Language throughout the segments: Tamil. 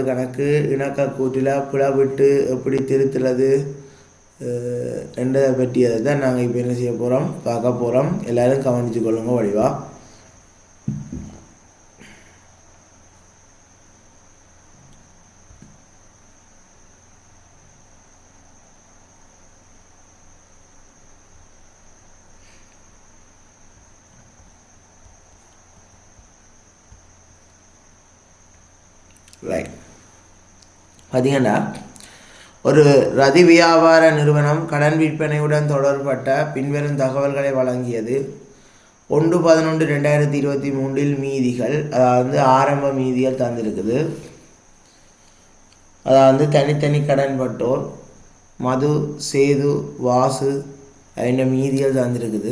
கணக்கு இணக்க கூட்டில் பிளவிட்டு எப்படி திருத்துறது என்றதை பற்றியதை தான் நாங்கள் இப்போ என்ன செய்ய போகிறோம், பார்க்க போகிறோம். எல்லோரும் கவனித்து கொள்ளுங்க வடிவா. ரைட், பார்த்தீங்கன்னா ஒரு ரதி வியாபார நிறுவனம் கடன் விற்பனையுடன் தொடர்பட்ட பின்வரும் தகவல்களை வழங்கியது. 1/11/2023 மீதிகள், அதாவது ஆரம்ப மீதிகள் தந்திருக்குது. அதாவது தனித்தனி கடன்பட்டோர் மது, சேது, வாசு இந்த மீதிகள் தந்திருக்குது.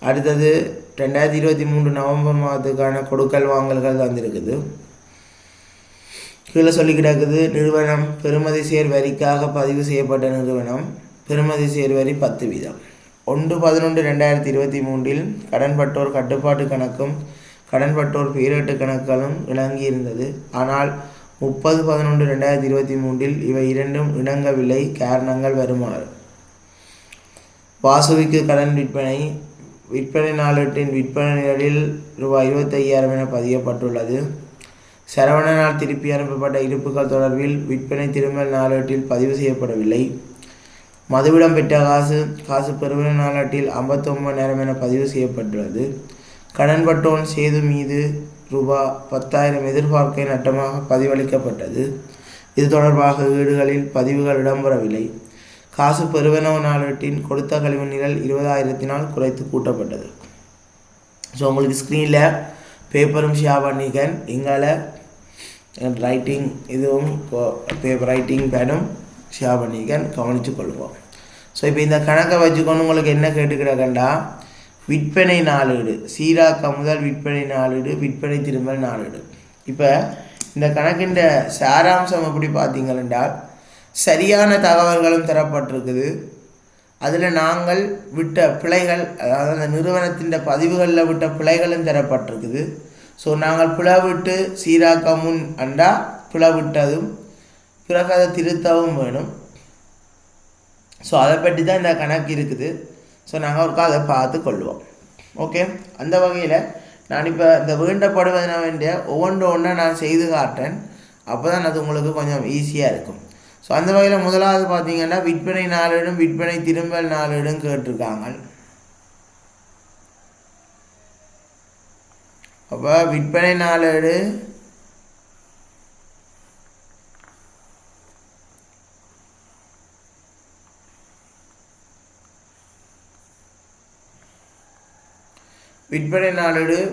அடுத்தது 2023 நவம்பர் மாதத்துக்கான கொடுக்கல் வாங்கல்கள் தந்திருக்குது. கீழே சொல்லி கிடக்குது, நிறுவனம் பெறுமதி சேர் வரிக்காக பதிவு செய்யப்பட்ட நிறுவனம், பெறுமதி சேர் வரி 10%. 1/11/2023 கடன்பட்டோர் கட்டுப்பாட்டு கணக்கும் கடன்பட்டோர் பேரேட்டு கணக்குகளும் இணங்கியிருந்தது. ஆனால் 30/11/2023 இவை இரண்டும் இணங்கவில்லை. காரணங்கள் வருமாறு: வாசுவிக்கு கடன் விற்பனை நாளேட்டின் விற்பனை நிலையில் ரூபாய் 25,000 என பதியப்பட்டுள்ளது. சரவணனால் திருப்பி அனுப்பப்பட்ட இருப்புகள் தொடர்பில் விற்பனை திருமல் நாளேட்டில் பதிவு செய்யப்படவில்லை. மதுவிடம் பெற்ற காசு பெறுவன நாளேட்டில் 59,000 என பதிவு செய்யப்பட்டுள்ளது. கடன்பட்டோன் சேது மீது ரூபாய் 10,000 எதிர்பார்க்கை நட்டமாக பதிவளிக்கப்பட்டது. இது தொடர்பாக வீடுகளில் பதிவுகள் இடம்பெறவில்லை. காசு பெறுவனோ நாளேட்டின் கொடுத்த கழிவு நிரல் 20,000 குறைத்து கூட்டப்பட்டது. ஸோ உங்களுக்கு ஸ்க்ரீனில் பேப்பரும் ஷேர் பண்ணிக்கன், இங்கால ரைட்டிங் இதுவும் ரைட்டிங் பேடும் ஷேர் பண்ணிக்கன், கவனித்து கொள்வோம். ஸோ இப்போ இந்த கணக்கை வச்சுக்கொண்டு உங்களுக்கு என்ன கேட்டுக்கிடக்கண்டா, விற்பனை நாளேடு சீராக்க முதல் விற்பனை நாளேடு விற்பனை திருமல் நாளேடு. இப்போ இந்த கணக்கின் சாராம்சம் எப்படி பார்த்தீங்களென்றால், சரியான தகவல்களும் தரப்பட்டிருக்குது. அதில் நாங்கள் விட்ட பிழைகள், அதாவது அந்த நிறுவனத்தின் பதிவுகளில் விட்ட பிழைகளும் தரப்பட்டிருக்குது. ஸோ நாங்கள் பிளவிட்டு சீராக்க முன் அண்டா பிளவிட்டதும் பிறகு அதை திருத்தவும் வேணும். ஸோ அதை பற்றி தான் இந்த கணக்கு இருக்குது. ஸோ நாங்கள் ஒருக்கா அதை பார்த்து கொள்வோம். ஓகே, அந்த வகையில் நான் இப்போ இந்த வேண்டப்படுவதன வேண்டிய ஒவ்வொன்றா நான் செய்து காட்டேன். அப்போ தான் அது உங்களுக்கு கொஞ்சம் ஈஸியாக இருக்கும். ஸோ அந்த வகையில் முதலாவது பார்த்தீங்கன்னா விற்பனை நாளேடும் விற்பனை திரும்பல் நாளேடும் கேட்டிருக்காங்க. அப்போ விற்பனை நாளேடு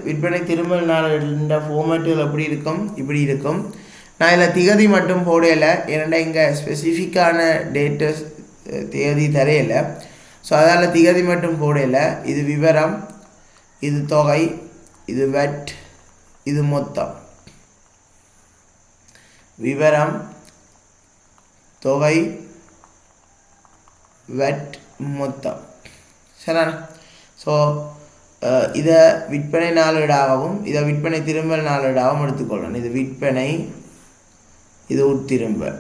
விற்பனை திரும்பல் நாளேடு ஃபார்மேட்டுகள் எப்படி இருக்கும், இப்படி இருக்கும். நான் இதில் திகதி மட்டும் போடையில, ஏன்னா இங்கே ஸ்பெசிஃபிக்கான டேட்டஸ் தேதி தரையில்லை. ஸோ அதால் திகதி மட்டும் போடையில. இது விவரம், இது தொகை, இது வெட், இது மொத்தம். விவரம், தொகை, வெட், மொத்தம். சரிண்ணா? ஸோ இதை விற்பனை நாளேடாகவும் இதை விற்பனை திரும்பல் நாளேடாகவும் எடுத்துக்கொள்ளணும். இது விற்பனை, இது உட்திரும்பல்.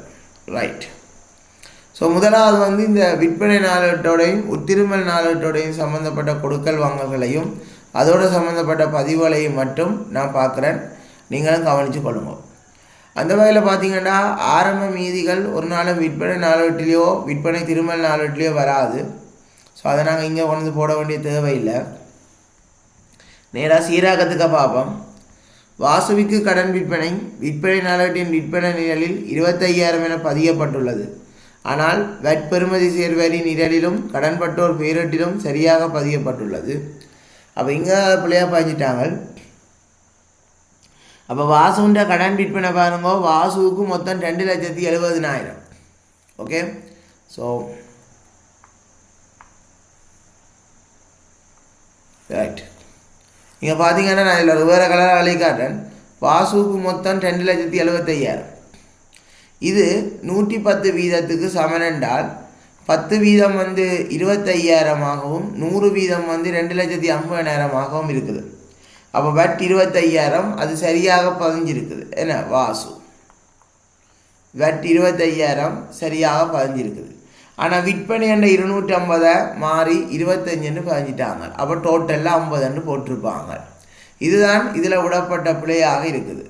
ரைட். ஸோ முதலாவது இந்த விற்பனை நாளேட்டோடையும் உட்திரும்பல் நாளேட்டோடையும் சம்மந்தப்பட்ட கொடுக்கல் வாங்கல்களையும் அதோடு சம்மந்தப்பட்ட பதிவுகளையும் மட்டும் நான் பார்க்குறேன், நீங்களும் கவனித்து கொள்ளுங்க. அந்த வகையில் பார்த்தீங்கன்னா ஆரம்ப மீதிகள் ஒரு நாளும் விற்பனை நாளேட்டிலையோ விற்பனை திருமல் நாளேட்டிலையோ வராது. ஸோ அதை நாங்கள் இங்கே கொண்டு போட வேண்டிய தேவையில்லை. நேராக சீராக்கத்துக்கு பார்ப்போம். வாசுவிக்கு கடன் விற்பனை நாளேட்டின் விற்பனை நிரலில் 25,000 என பதியப்பட்டுள்ளது. ஆனால் வெட் பெறுமதி சேர்வரி நிரலிலும் கடன்பட்டோர் பேரேட்டிலும் சரியாக பதியப்பட்டுள்ளது. அப்போ இங்கே பிள்ளையாக பாய்ஞ்சிட்டாங்க. அப்போ வாசுன்ற கடன் விற்பனை பாருங்க, வாசுவுக்கு மொத்தம் 2,70,000. Okay, so right. இங்கே பார்த்தீங்கன்னா நான் இதில் வேறு கலர் அழகி காட்டுறேன். வாசுவுக்கு மொத்தம் 2,75,000. இது 110% சமனென்றால் 10% 25,000ஆகவும் 100% 2,50,000ஆகவும் இருக்குது. அப்போ பட் 25,000 அது சரியாக பதிஞ்சிருக்குது. என்ன வாசு வெட் 25,000 சரியாக பதிஞ்சிருக்குது. ஆனால் விற்பனை என்ற 250 மாறி 25 பதிஞ்சிட்டாங்க. அப்போ டோட்டலில் 50 போட்டிருப்பாங்க. இதுதான் இதில் விடப்பட்ட பிழையாக இருக்குது.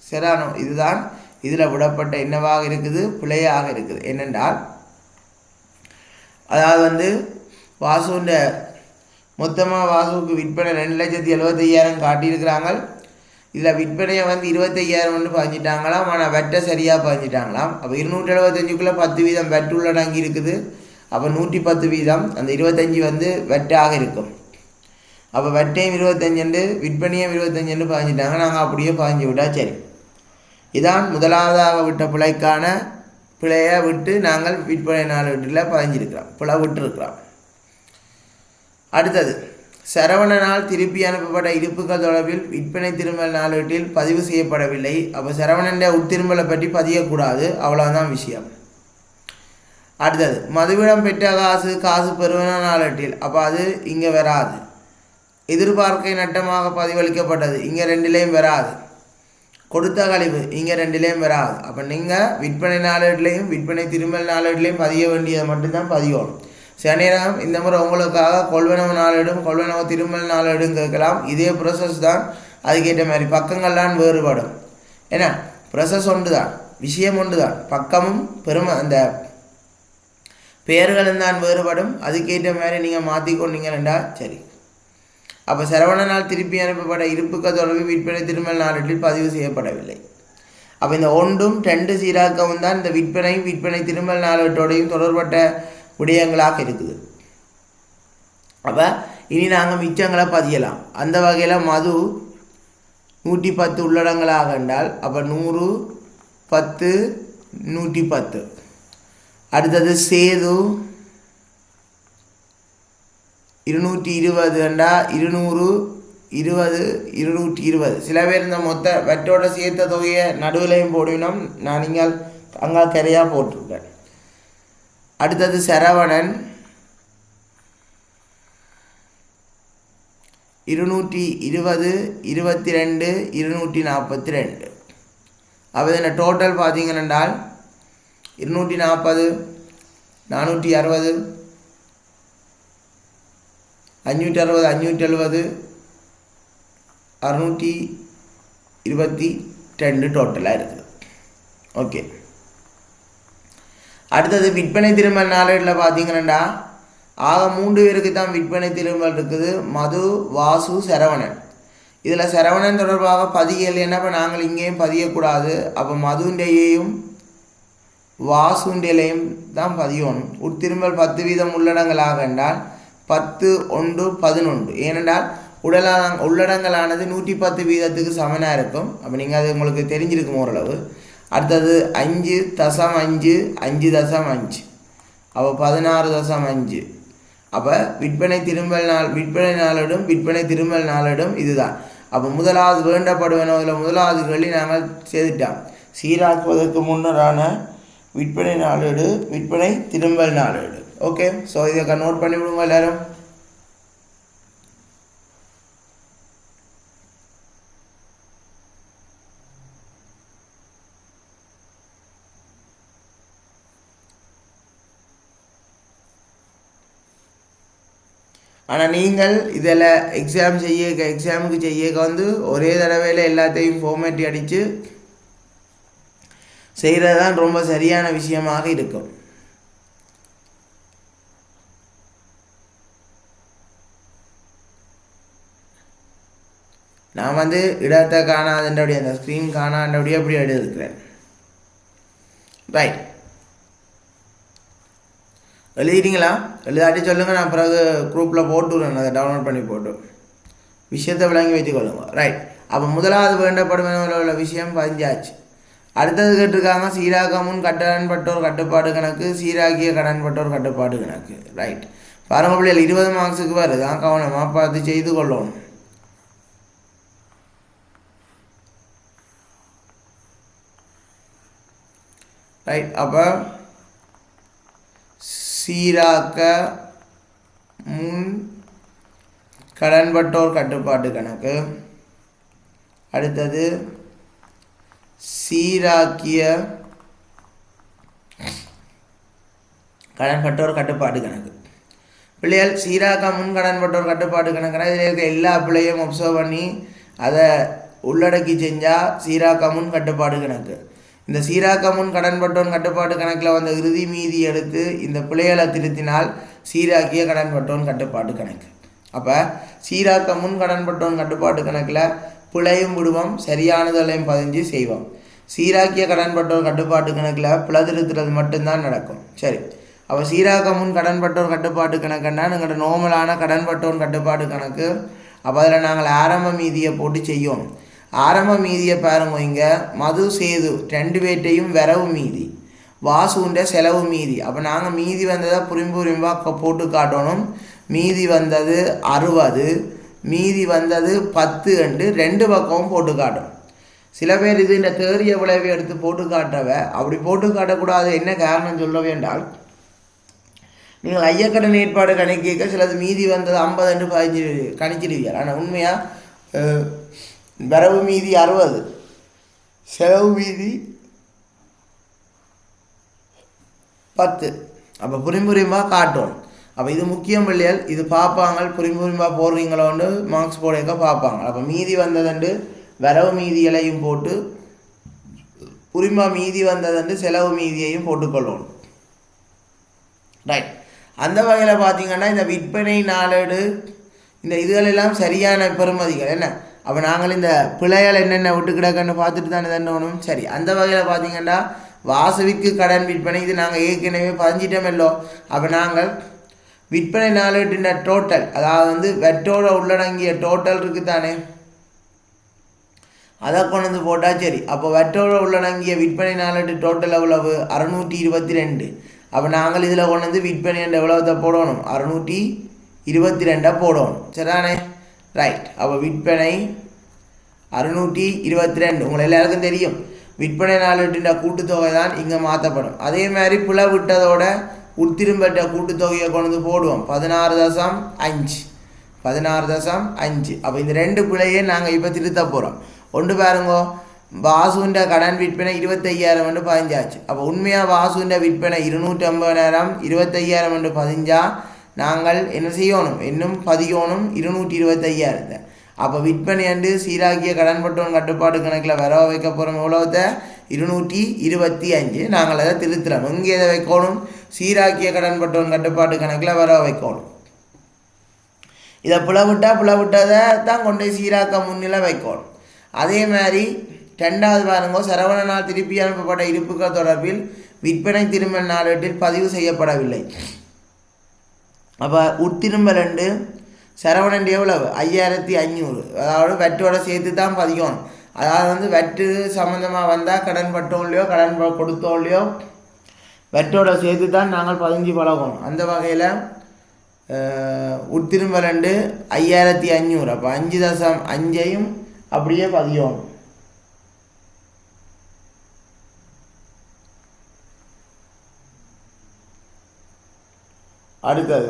சரியானோ? இதுதான் இதில் விடப்பட்ட என்னவாக இருக்குது? பிழையாக இருக்குது. என்னென்றால் அதாவது வாசுன்ற மொத்தமாக வாசுவுக்கு விற்பனை 2,75,000 காட்டியிருக்கிறாங்க. இதில் விற்பனையை 25,000 பதிஞ்சிட்டாங்களாம். ஆனால் வெட்டை சரியாக பதிஞ்சிட்டாங்களாம். அப்போ 275க்குள்ளே 10% வெட்டு உள்ளடங்கி இருக்குது. அப்போ 110%, அந்த 25 வெட்டாக இருக்கும். அப்போ வெட்டையும் 25 விற்பனையும் 25 பதிஞ்சிட்டாங்க. நாங்கள் அப்படியே பதிஞ்சு விட்டா சரி. இதான் முதலாவதாக விட்ட பிழைக்கான பிழையை விட்டு நாங்கள் விற்பனை நாளேட்டில் பதிஞ்சிருக்கிறோம், பிழை விட்டுருக்கிறோம். அடுத்தது சரவணனால் திருப்பி அனுப்பப்பட்ட இருப்புகள் தொடர்பில் விற்பனை திருமல் நாளேட்டில் பதிவு செய்யப்படவில்லை. அப்போ சரவணன் உட்திருமலை பற்றி பதியக்கூடாது, அவ்வளோதான் விஷயம். அடுத்தது மதுவிடம் பெற்ற காசு பெறுவன நாளேட்டில், அப்போ அது இங்கே வராது. எதிர்பார்க்கை நட்டமாக பதிவளிக்கப்பட்டது, இங்கே 2லேயும் வராது. கொடுத்த கழிவு இங்கே 2லேயும் வராது. அப்போ நீங்கள் விற்பனை நாளேட்லேயும் விற்பனை திருமல் நாளேட்லேயும் பதிய வேண்டியதை மட்டும்தான் பதியணும். சில நேரம் இந்த முறை உங்களுக்காக கொள்வனவு நாளேடும் கொள்வனவு திருமல் நாளேடும் கேட்கலாம். இதே ப்ரொசஸ் தான், அதுக்கேற்ற மாதிரி பக்கங்கள்லாம் வேறுபடும். ஏன்னா ப்ரொசஸ் ஒன்று தான், விஷயம் ஒன்று தான், பக்கமும் அந்த பெயர்களும் தான் வேறுபடும். அதுக்கேற்ற மாதிரி நீங்கள் மாற்றிக்கொண்டீங்கன்னா சரி. அப்போ சரவணனால் திருப்பி அனுப்பப்பட்ட இருப்புக்கள் தொடர்பு விற்பனை திருமல் நாளேட்டில் பதிவு செய்யப்படவில்லை. அப்போ இந்த 1ம் 2 சீராக்கவும் தான் இந்த விற்பனை திருமல் நாளேட்டோடையும் தொடர்பட்ட விடயங்களாக இருக்குது. அப்போ இனி நாங்கள் மிச்சங்களை பதியலாம். அந்த வகையில் மது 110 உள்ளடங்களாக என்றால் அப்போ 100, 10, 110. அடுத்தது சேது 220 என்றால் 200, 20, 220. சில பேர் இந்த மொத்த வெட்டோட சேர்த்த தொகையை நடுவிலையும் போடணும். நான் நீங்கள் அங்கே கரையாக போட்டிருக்கேன். அடுத்தது சரவணன் 220, 22, 242. அப்போ இதில் டோட்டல் பார்த்தீங்கன்னா 240, 460, 560, 570, 622 டோட்டலாக இருக்குது. ஓகே. அடுத்தது விற்பனை திருமல் நாளேட்டில் பார்த்தீங்கன்னா ஆக 3 பேருக்கு தான் விற்பனை திருமல் இருக்குது. மது, வாசு, சரவணன். இதில் சரவணன் தொடர்பாக பதியலைன்னா இப்போ நாங்கள் இங்கேயும் பதியக்கூடாது. அப்போ மதுண்டையையும் வாசுண்டையிலையும் தான் பதியணும். உட்திருமல் 10% உள்ளடங்களாக என்றால் 10, 1, 11. ஏனென்றால் உள்ளடங்களானது 110% சமனாக இருக்கும். அப்போ நீங்கள் அது உங்களுக்கு தெரிஞ்சிருக்கும் ஓரளவு. அடுத்தது 5.5, 5.5. அப்போ 16.5. அப்போ விற்பனை நாளேடும் விற்பனை திருமல் நாளேடும் இதுதான். அப்போ முதலாவது வேண்டப்படுவதில் முதலாவது கேள்வி நாங்கள் செய்துட்டோம். சீராக்குவதற்கு முன்னரான விற்பனை நாளேடு விற்பனை திருமல் நாளேடு. ஓகே. ஸோ இதை நோட் பண்ணி விடுங்க எல்லாரும். ஆனால் நீங்கள் இதில் எக்ஸாமுக்கு செய்ய ஒரே தடவையில் எல்லாத்தையும் ஃபார்மேட்டி அடித்து செய்கிறது தான் ரொம்ப சரியான விஷயமாக இருக்கும். நான் இடத்தை காணாதபடி அந்த ஸ்க்ரீன் காணாதபடி அப்படி எழுதியிருக்கிறேன். ரைட், எழுதிட்டீங்களா? எழுதாட்டி சொல்லுங்கள், நான் பிறகு குரூப்பில் போட்டுவிடுறேன். அதை டவுன்லோட் பண்ணி போட்டு விஷயத்தை விளங்கி வச்சுக்கொள்ளுங்க. ரைட். அப்போ முதலாவது வேண்டப்படும் உள்ள விஷயம் பதிஞ்சாச்சு. அடுத்தது கேட்டிருக்காங்க சீராக்க முன் கடன்பட்டோர் கட்டுப்பாடு கணக்கு, சீராக்கிய கடன்பட்டோர் கட்டுப்பாடு கணக்கு. ரைட். பாருங்க பிள்ளைகள், 20 மார்க்ஸுக்கு வருது, தான் கவனமாக பார்த்து செய்து கொள்ளணும். ரைட். அப்போ சீராக்க முன் கடன்பட்டோர் கட்டுப்பாட்டு கணக்கு, அடுத்தது சீராக்கிய கடன்பட்டோர் கட்டுப்பாடு கணக்கு. பிள்ளைகள் சீராக்க முன் கடன்பட்டோர் கட்டுப்பாடு கணக்குனா இதில் இருக்க எல்லா பிள்ளையும் ஒப்சர்வ் பண்ணி அதை உள்ளடக்கி செஞ்சால் சீராக்க முன் கட்டுப்பாடு கணக்கு. இந்த சீராக்க முன் கடன்பட்டோன் கட்டுப்பாடு கணக்கில் வந்த இறுதி மீதி எடுத்து இந்த பிள்ளைகளை திருத்தினால் சீராக்கிய கடன்பட்டோன் கட்டுப்பாடு கணக்கு. அப்போ சீராக்க முன் கடன்பட்டோன் கட்டுப்பாடு கணக்கில் பிழையும் விடுவோம், சரியானதலையும் பதிஞ்சு செய்வோம். சீராக்கிய கடன்பட்டோர் கட்டுப்பாட்டு கணக்கில் பிழை திருத்துறது மட்டும்தான் நடக்கும். சரி, அப்போ சீராக்க முன் கடன்பட்டோர் கட்டுப்பாட்டு கணக்குன்னா எங்கள்கிட்ட நார்மலான கடன்பட்டோன் கட்டுப்பாடு கணக்கு. அப்போ அதில் நாங்கள் ஆரம்ப மீதியை போட்டு செய்யோம். ஆரம்ப மீதியை பாருங்க, இங்கே மது சேது 2 பேர்ட்டையும் வரவு மீதி, வாசுண்ட செலவு மீதி. அப்போ நாங்கள் மீதி வந்ததை புரிம்பாக போட்டு காட்டணும். மீதி வந்தது 60, மீதி வந்தது 10 என்று 2 பக்கமும் போட்டு காட்டும். சில பேர் இது இந்த தேறிய விளைவை எடுத்து போட்டு காட்டவ, அப்படி போட்டு காட்டக்கூடாது. என்ன காரணம் சொல்ல வேண்டால், நீங்கள் ஐயக்கடன் ஏற்பாடு கணக்கிக்க சிலது மீதி வந்தது 50 என்று 15 கணிச்சிடுவீர்கள். ஆனால் உண்மையாக வரவு மீதி 60, செலவு மீதி 10. அப்போ புரிம்புரிம்பாக காட்டும். அப்போ இது முக்கியம் இல்லையால் இது பார்ப்பாங்க, புரிம்புரிம்பாக போடுறீங்களோன்னு மார்க்ஸ் போடையக்க பார்ப்பாங்க. அப்போ மீதி வந்ததுண்டு வரவு மீதிகளையும் போட்டு புரிம்பா மீதி வந்ததுண்டு செலவு மீதியையும் போட்டுக்கொள்ளணும். ரைட். அந்த வகையில் பார்த்தீங்கன்னா இந்த விற்பனை நாளேடு இந்த இதுகளெல்லாம் சரியான பெறுமதிகள் என்ன. அப்போ நாங்கள் இந்த பிழைகள் என்னென்ன விட்டு கிடக்குன்னு பார்த்துட்டு தானே தண்டணும். சரி, அந்த வகையில் பார்த்தீங்கன்னா வாசவிக்கு கடன் விற்பனை இது நாங்கள் ஏற்கனவே பதிஞ்சிட்டோமல்லோ. அப்போ நாங்கள் விற்பனை நாளேட்டின் டோட்டல், அதாவது வெட்டோட உள்ளடங்கிய டோட்டல் இருக்குது தானே, அதை கொண்டு வந்து போட்டால் சரி. அப்போ வெட்டோட உள்ளடங்கிய விற்பனை நாளேட்டு டோட்டல் எவ்வளவு? 622. அப்போ நாங்கள் இதில் கொண்டு வந்து விற்பனை என்ற எவ்வளோத்தை போடணும்? 622 போடணும். சரிதானே? ரைட். அப்போ விற்பனை 622 உங்களுக்கு எல்லாருக்கும் தெரியும். விற்பனை நாளேட்டின் கூட்டுத்தொகை தான் இங்கே மாற்றப்படும். அதே மாதிரி பிழை விட்டதோட உட்திரும்பற்ற கூட்டுத்தொகையை கொண்டு வந்து போடுவோம். 16.5 16.5. அப்போ இந்த 2 பிழையை நாங்கள் இப்போ திருத்த போகிறோம். ஒன்று பாருங்கோ, வாசுண்ட கடன் விற்பனை 25,000 என்று பதிஞ்சாச்சு. அப்போ உண்மையாக வாசுண்ட விற்பனை 250,000, 25,000 என்று பதிஞ்சால் நாங்கள் என்ன செய்யணும்? இன்னும் பதியணும் 225,000. அப்போ விற்பனை அண்டு சீராக்கிய கடன்பட்டோன் கட்டுப்பாடு கணக்கில் வர வைக்க போகிறோம். எவ்வளோத்தை? 225. நாங்கள் அதை திருத்துறோம். இங்கே எதை வைக்கணும்? சீராக்கிய கடன்பட்டோன் கட்டுப்பாடு கணக்கில் வர வைக்கணும். இதை புலவிட்டதை தான் கொண்டு சீராக்க முன்னிலை வைக்கணும். அதே மாதிரி 2வது பாருங்க, சரவணனால் திருப்பி அனுப்பப்பட்ட இருப்புகள் தொடர்பில் விற்பனை திரும்பல் நாளேட்டில் பதிவு செய்யப்படவில்லை. அப்போ உட்திரும்பல் 2 சரவணன் எவ்வளவு? 5,500. அதாவது வெட்டோட சேர்த்து தான் பதிக்கணும். அதாவது வெட்டு சம்மந்தமாக வந்தால் கடன் பட்டோல்லையோ கடன் கொடுத்தோல்லையோ வெட்டோட சேர்த்து தான் நாங்கள் பதிஞ்சு பழகணும். அந்த வகையில் உட்திரும்பல் 2 5,500. அப்போ 5.5 அப்படியே பதியணும். அடுத்தது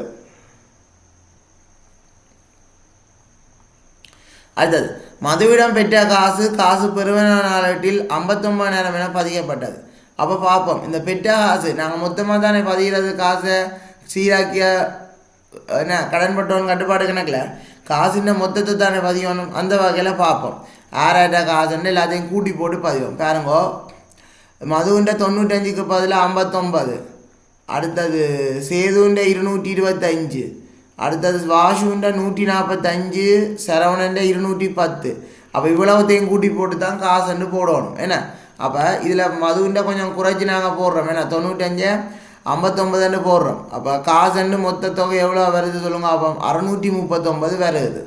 மதுவிடம் பெற்ற காசு பெறுவன நாளேட்டில் 59,000 என பதியப்பட்டது. அப்போ பார்ப்போம், இந்த பெற்ற காசு நாங்கள் மொத்தமாக தானே பதிகிறது. காசை சீராக்கிய என்ன கடன்பட்டோன் கட்டுப்பாடு கணக்கில் காசுன்ற மொத்தத்தை தானே பதியணும். அந்த வகையில் பார்ப்போம். 6,000 காசுன்னு எல்லாத்தையும் கூட்டி போட்டு பதிவோம். பாருங்கோ, மதுவின்ற 95க்கு பதிலாக 59, அடுத்தது சேதுண்ட 225, அடுத்தது வாசுண்ட 145, சரவணண்ட 210. அப்போ இவ்வளவுத்தையும் கூட்டி போட்டு தான் காசுன்னு போடணும். என்ன அப்போ இதில் மதுவின்ற கொஞ்சம் குறைச்சி நாங்கள் போடுறோம். ஏன்னா 95 59 போடுறோம். அப்போ காசுன்னு மொத்த தொகை எவ்வளோ வருது சொல்லுங்க. அப்போ 639 வருது.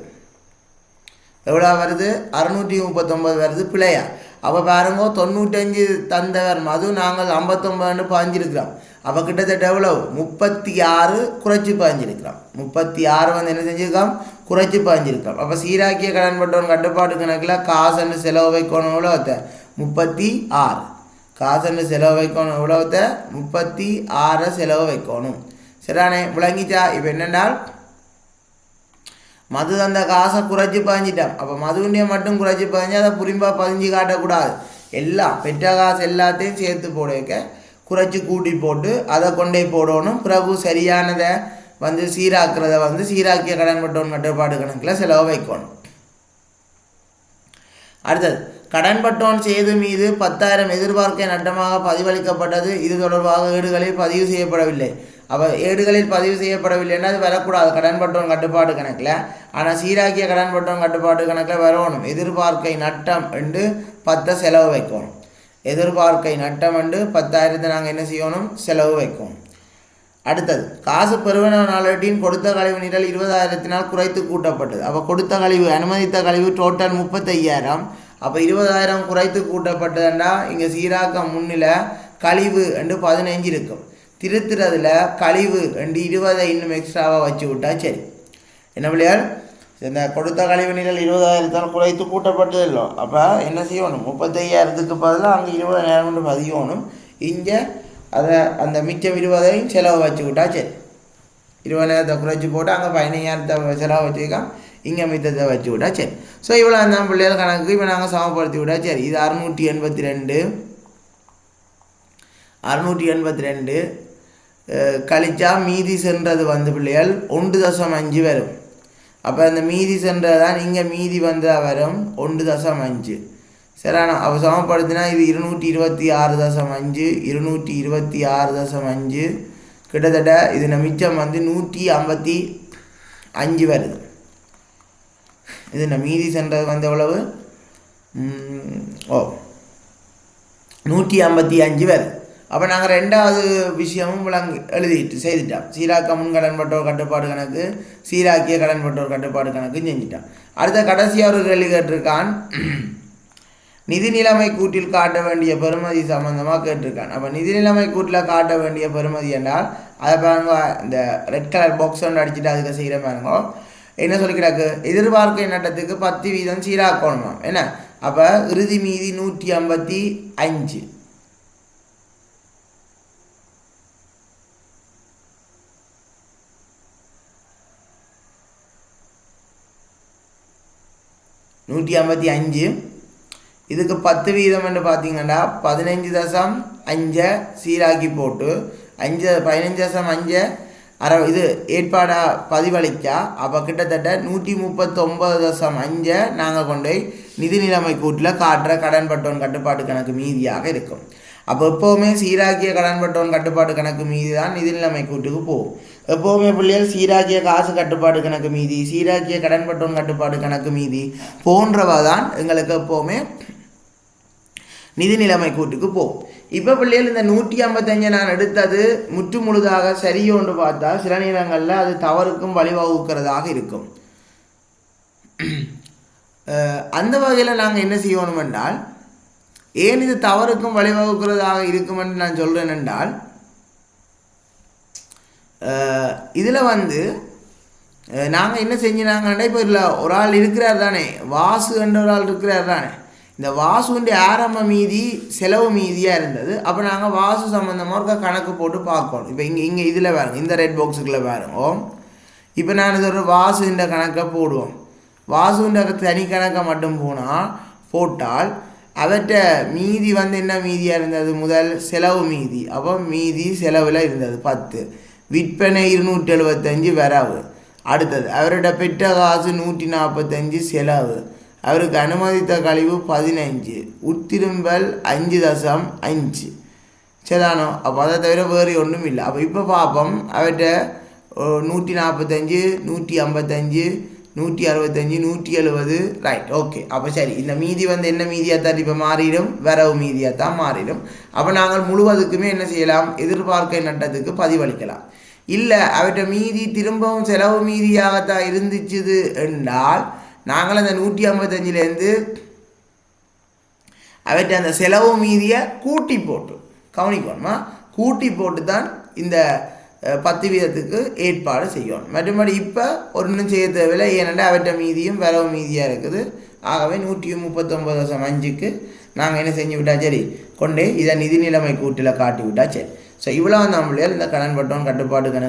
எவ்வளோ வருது? 639 வருது பிள்ளையா. அப்போ பாருங்க, 95 தந்தவர் மது, நாங்கள் 59 பதிஞ்சிருக்கிறோம். அப்போ கிட்டத்தட்ட எவ்வளவு? 36 குறைச்சி பதிஞ்சிருக்கிறோம். 36 வந்து என்ன செஞ்சுருக்கோம்? குறைச்சி பதிஞ்சிருக்கோம். அப்போ சீராக்கிய கடன்பட்டோன் கட்டுப்பாடு கணக்கில் காசுன்னு செலவு வைக்கணும். எவ்வளோத்தை? 36. காசுன்னு செலவு வைக்கணும். எவ்வளோத்தை? 36 செலவு வைக்கணும். சரிதானே? விளங்கிச்சா? இப்போ என்னென்னால் மது அந்த காசை குறைச்சி பதிஞ்சிட்டோம். அப்போ மதுவிண்டிய மட்டும் குறைச்சி பதிஞ்சு அதை புரிம்பாக பதிஞ்சு காட்டக்கூடாது. எல்லாம் பெற்ற காசு எல்லாத்தையும் சேர்த்து போட வைக்க குறைச்சி கூட்டி போட்டு அதை கொண்டே போடணும். பிறகு சரியானதை வந்து சீராக்கிறத வந்து சீராக்கிய கடன்பட்டோன் கட்டுப்பாடு கணக்கில் செலவு வைக்கணும். அடுத்தது, கடன்பட்டோன் செய்து மீது 10,000 எதிர்பார்க்க நட்டமாக பதிவளிக்கப்பட்டது. இது தொடர்பாக ஏடுகளில் பதிவு செய்யப்படவில்லை. அப்போ ஏடுகளில் பதிவு செய்யப்படவில்லைன்னா அது வரக்கூடாது கடன்பட்டோன் கட்டுப்பாடு கணக்கில். ஆனால் சீராக்கிய கடன்பட்டோன் கட்டுப்பாடு கணக்கில் வரணும். எதிர்பார்க்கை நட்டம் என்று 10 செலவு வைக்கணும். எதிர்பார்க்கை நட்டம் என்று 10,000 நாங்கள் என்ன செய்யணும், செலவு வைக்கணும். அடுத்தது, காசு பெறுவன நாளேட்டின் கொடுத்த கழிவு நிரல் 20,000 குறைத்து கூட்டப்பட்டது. அப்போ கொடுத்த கழிவு அனுமதித்த கழிவு டோட்டல் 35,000. அப்போ 20,000 குறைத்து கூட்டப்பட்டதுண்டா இங்கே சீராக்கம் முன்னில் கழிவு என்று 15 இருக்கும். திருத்துறதுல கழிவு என்று 20 இன்னும் எக்ஸ்ட்ராவாக வச்சு விட்டா சரி. என்ன பிள்ளையார், இந்த கொடுத்த கழிவு நிரல் 20,000 குறைத்து கூட்டப்பட்டது இல்லை. அப்போ என்ன செய்யணும், 35,000 பதிலாக அங்கே 20,000 பதியணும். இங்கே அதை அந்த மிச்சம் 20 செலவு வச்சு விட்டா சரி. 20,000 குறைச்சி போட்டு அங்கே 15,000 செலவு வச்சுருக்கான், இங்கே மித்தத்தை வச்சு விட்டா சரி. ஸோ இவ்வளோ அந்த பிள்ளைகள் கணக்கு இப்போ நாங்கள் சமப்படுத்தி விட்டா சரி. இது 682 கழிச்சா மீதி சென்றது வந்து பிள்ளைகள் 1.5 வரும். அப்போ அந்த மீதி சென்றது தான் இங்கே மீதி வந்தால் வரும் 1.5. சரிண்ணா, அப்போ சமப்படுத்தினா இது 226.5 226.5 கிட்டத்தட்ட இது மிச்சம் வந்து 155 வருது. இது மீதி சென்றது வந்து எவ்வளவு, 155 வருது. அப்போ நாங்கள் ரெண்டாவது விஷயமும் எழுதிட்டு செய்துட்டோம். சீராக்க முன்கடன்பட்டோர் கட்டுப்பாடு கணக்கு, சீராக்கிய கடன்பட்டோர் கட்டுப்பாடு கணக்கு செஞ்சுட்டான். அடுத்த கடைசியாக ஒரு கேள்வி கேட்டிருக்கான், நிதி நிலைமை கூட்டில் காட்ட வேண்டிய பெறுமதி சம்பந்தமாக கேட்டிருக்கான். அப்போ நிதி நிலைமை கூட்டில் காட்ட வேண்டிய பெறுமதி என்றால் அதை பாருங்க, இந்த ரெட் கலர் பாக்ஸ் ஒன்று அடிச்சுட்டு அதுக்கு செய்கிற பாருங்க என்ன சொல்லிக்கிறாக்கு, எதிர்பார்க்கை நட்டத்துக்கு 10% சீராக்கணுமா என்ன. அப்போ இறுதி மீதி 155. இதுக்கு 10% என்று பார்த்தீங்கன்னா 15.5 சீராக்கி போட்டு 15.5 இது ஏற்பாடாக பதிவளித்தா அப்போ கிட்டத்தட்ட 139.5 நாங்கள் கொண்டு போய் நிதி நிலைமை கூட்டில் காட்டுற கடன்பட்டோன் கட்டுப்பாடு கணக்கு மீதியாக இருக்கும். அப்போ எப்போவுமே சீராக்கிய கடன்பட்டோன் கட்டுப்பாடு கணக்கு மீதி தான் நிதி நிலைமை கூட்டுக்கு போகும். எப்போவுமே பிள்ளைகள் சீராக்கிய காசு கட்டுப்பாடு கணக்கு மீதி, சீராக்கிய கடன்பட்டோன் கட்டுப்பாடு கணக்கு மீதி போன்றவ தான் எங்களுக்கு எப்போவுமே நிதி நிலைமை கூட்டுக்கு போகும். இப்போ பிள்ளைகள் இந்த 155 நான் எடுத்தது முற்று முழுதாக சரியொன்று பார்த்தா சில நேரங்களில் அது தவறுக்கும் வழிவகுக்கிறதாக இருக்கும். அந்த வகையில் நாங்கள் என்ன செய்யணும் என்றால், ஏன் இது தவறுக்கும் வழிவகுக்கிறதாக இருக்கும் என்று நான் சொல்கிறேன் என்றால், இதில் வந்து நாங்கள் என்ன செஞ்சினாங்கன்னா, இப்போ இல்லை ஒரு ஆள் இருக்கிறார் தானே, வாசு என்ற ஒரு ஆள் இருக்கிறார் தானே, இந்த வாசுடைய ஆரம்ப மீதி செலவு மீதியாக இருந்தது. அப்போ நாங்கள் வாசு சம்மந்தமாக ஒரு கணக்கு போட்டு பார்க்கணும். இப்போ இங்கே இதில் பாருங்க, இந்த ரெட் பாக்ஸுக்குள்ளே பாருங்க. இப்போ நான் இது ஒரு வாசுன்ற கணக்கை போடுவோம். வாசுன்ற தனி கணக்கை மட்டும் போட்டால் அவற்ற மீதி வந்து என்ன மீதியாக இருந்தது, முதல் செலவு மீதி. அப்போ மீதி செலவில் இருந்தது 10, விற்பனை 275 வரவு. அடுத்தது அவரோட பெற்ற காசு 145 செலவு, அவருக்கு அனுமதித்த கழிவு 15, உட்திரும்பல் 5.5 சரிதானோ. அப்போ அதை தவிர வேறு ஒன்றும் இல்லை. அப்போ இப்போ பார்ப்போம், அவர்கிட்ட 145 155 165 170 ரைட் ஓகே. அப்போ சரி, இந்த மீதி வந்து என்ன மீதியாக தான் இப்போ மாறிடும், வரவு மீதியாக தான் மாறிடும். அப்போ நாங்கள் முழுவதுக்குமே என்ன செய்யலாம், எதிர்பார்க்கை நட்டத்துக்கு பதிவளிக்கலாம். இல்லை அவர்கிட்ட மீதி திரும்பவும் செலவு மீதியாகத்தான் இருந்துச்சுது என்றால் நாங்கள் அந்த 155 அவற்றை அந்த செலவு மீதியை கூட்டி போட்டு கவனிக்கணுமா, கூட்டி போட்டு தான் இந்த 10% ஏற்பாடு செய்யணும். மற்றபடி இப்போ ஒன்றும் செய்ய தேவையில்லை, ஏனென்றால் அவற்றை மீதியும் வரவு மீதியாக இருக்குது. ஆகவே 139.5க்கு நாங்கள் என்ன செஞ்சு விட்டா சரி, கொண்டே இதை நிதி நிலைமை கூட்டில் காட்டி விட்டா சரி. ஸோ இவ்வளோ நம்மளுடைய இந்த கடன்பட்டோன் கட்டுப்பாடு கணக்கு